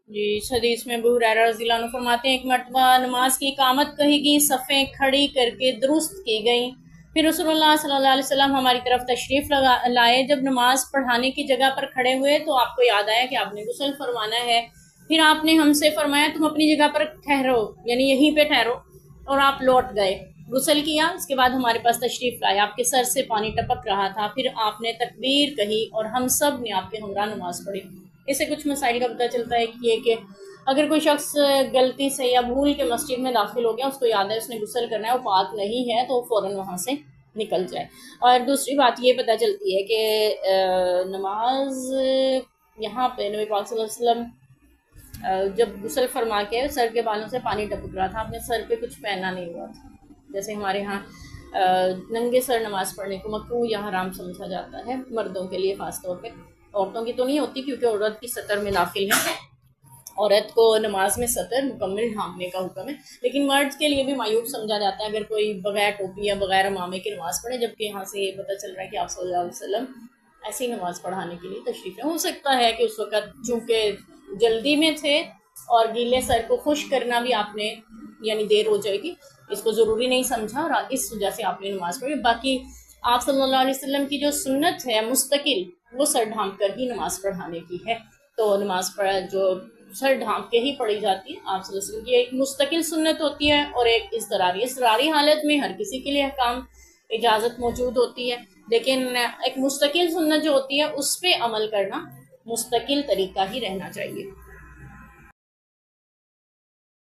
जी, इस हदीस में अबू हुरैरा रज़ियल्लाहु अन्हु फरमाते हैं, एक मर्तबा नमाज की इकामत कही गई, सफ़ें खड़ी करके दुरुस्त की गई। फिर रसूलुल्लाह सल्लल्लाहु अलैहि वसल्लम हमारी तरफ तशरीफ़ लाए। जब नमाज पढ़ाने की जगह पर खड़े हुए तो आपको याद आया कि आपने गुस्ल फरमाना है। फिर आपने हमसे फरमाया, तुम अपनी जगह पर ठहरो, यानी यहीं पे ठहरो, और आप लौट गए। गुस्ल किया, इसके बाद हमारे पास तशरीफ़ लाए, आपके सर से पानी टपक रहा था। फिर आपने तकबीर कही और हम सब ने आपके हमरा नमाज पढ़ी। इससे कुछ मसाइल का पता चलता है कि अगर कोई शख्स गलती से या भूल के मस्जिद में दाखिल हो गया, उसको याद है उसने गुस्ल करना है, वो पाक नहीं है, तो फ़ौरन वहाँ से निकल जाए। और दूसरी बात ये पता चलती है कि नमाज यहाँ पे नबी पाक सल्लल्लाहु अलैहि वसल्लम जब गुस्ल फरमा के सर के बालों से पानी टपक रहा था, आपने सर पे कुछ पहना नहीं हुआ था। जैसे हमारे यहाँ नंगे सर नमाज पढ़ने को मकरूह या हराम समझा जाता है, मर्दों के लिए ख़ास तौर पे। औरतों की तो नहीं होती, क्योंकि औरत की सतर में दाखिल है, औरत को नमाज में सतर मुकम्मल ढांपने का हुक्म है। लेकिन मर्द के लिए भी मायूब समझा जाता है अगर कोई बगैर टोपी या बगैर अमामे की नमाज पढ़े, जबकि यहाँ से ये पता चल रहा है कि आप सल्लल्लाहु अलैहि वसल्लम ऐसी नमाज पढ़ाने के लिए तशरीफ़ है। हो सकता है कि उस वक़्त चूँकि जल्दी में थे और गीले सर को खुश करना भी आपने, यानी देर हो जाएगी, इसको ज़रूरी नहीं समझा और इस वजह से आपने नमाज़ पढ़ी। बाकी आप सल्लल्लाहु अलैहि वसल्लम की जो सुन्नत है मुस्तकिल, वो सर ढांप कर ही नमाज़ पढ़ाने की है। तो नमाज़ पढ़ा जो सर ढांप के ही पढ़ी जाती है, आप सल्लल्लाहु अलैहि वसल्लम की एक मुस्तकिल सुन्नत होती है और एक इज़्तिरारी हालत में हर किसी के लिए अहकाम इजाज़त मौजूद होती है। लेकिन एक मुस्तकिल सुन्नत जो होती है उस पर अमल करना मुस्तकिल तरीका ही रहना चाहिए।